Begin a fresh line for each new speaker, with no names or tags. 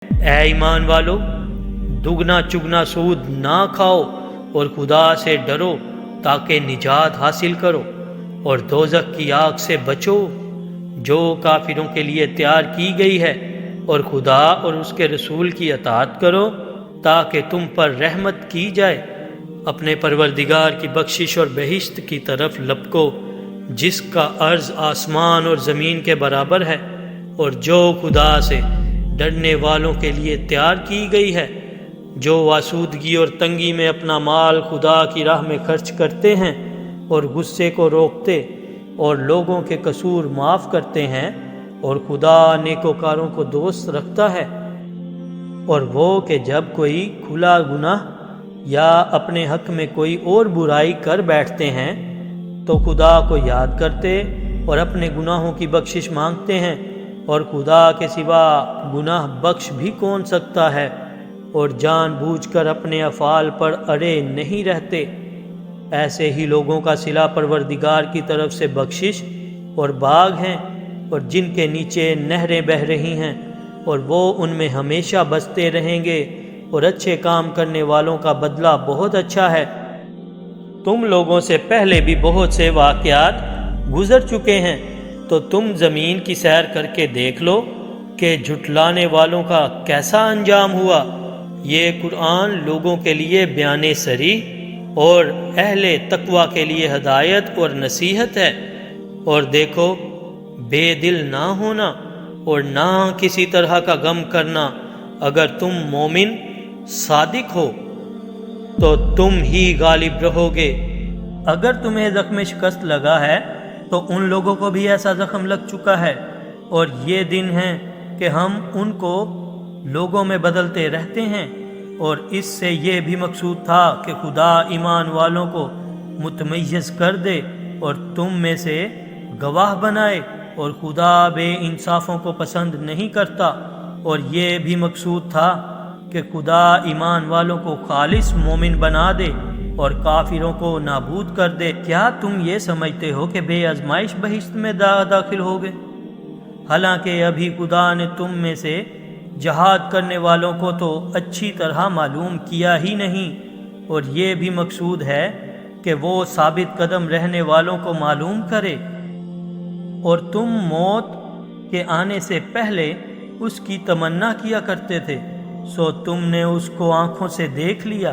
اے ایمان والو، دگنا چگنا سود نہ کھاؤ اور خدا سے ڈرو تاکہ نجات حاصل کرو، اور دوزخ کی آگ سے بچو جو کافروں کے لیے تیار کی گئی ہے، اور خدا اور اس کے رسول کی اطاعت کرو تاکہ تم پر رحمت کی جائے۔ اپنے پروردگار کی بخشش اور بہشت کی طرف لپکو جس کا عرض آسمان اور زمین کے برابر ہے، اور جو خدا سے ڈرنے والوں کے لیے تیار کی گئی ہے، جو آسودگی اور تنگی میں اپنا مال خدا کی راہ میں خرچ کرتے ہیں اور غصے کو روکتے اور لوگوں کے قصور معاف کرتے ہیں، اور خدا نیکوکاروں کو دوست رکھتا ہے۔ اور وہ کہ جب کوئی کھلا گناہ یا اپنے حق میں کوئی اور برائی کر بیٹھتے ہیں تو خدا کو یاد کرتے اور اپنے گناہوں کی بخشش مانگتے ہیں، اور خدا کے سوا گناہ بخش بھی کون سکتا ہے، اور جان بوجھ کر اپنے افعال پر اڑے نہیں رہتے۔ ایسے ہی لوگوں کا صلہ پروردگار کی طرف سے بخشش اور باغ ہیں، اور جن کے نیچے نہریں بہہ رہی ہیں، اور وہ ان میں ہمیشہ بستے رہیں گے، اور اچھے کام کرنے والوں کا بدلہ بہت اچھا ہے۔ تم لوگوں سے پہلے بھی بہت سے واقعات گزر چکے ہیں، تو تم زمین کی سیر کر کے دیکھ لو کہ جھٹلانے والوں کا کیسا انجام ہوا۔ یہ قرآن لوگوں کے لیے بیان صریح اور اہل تقوی کے لیے ہدایت اور نصیحت ہے۔ اور دیکھو، بے دل نہ ہونا اور نہ کسی طرح کا غم کرنا، اگر تم مومن صادق ہو تو تم ہی غالب رہو گے۔ اگر تمہیں زخم شکست لگا ہے تو ان لوگوں کو بھی ایسا زخم لگ چکا ہے، اور یہ دن ہیں کہ ہم ان کو لوگوں میں بدلتے رہتے ہیں۔ اور اس سے یہ بھی مقصود تھا کہ خدا ایمان والوں کو متمیز کر دے اور تم میں سے گواہ بنائے، اور خدا بے انصافوں کو پسند نہیں کرتا۔ اور یہ بھی مقصود تھا کہ خدا ایمان والوں کو خالص مومن بنا دے اور کافروں کو نابود کر دے۔ کیا تم یہ سمجھتے ہو کہ بے آزمائش بہشت میں داخل ہوگے؟ حالانکہ ابھی خدا نے تم میں سے جہاد کرنے والوں کو تو اچھی طرح معلوم کیا ہی نہیں، اور یہ بھی مقصود ہے کہ وہ ثابت قدم رہنے والوں کو معلوم کرے۔ اور تم موت کے آنے سے پہلے اس کی تمنا کیا کرتے تھے، سو تم نے اس کو آنکھوں سے دیکھ لیا،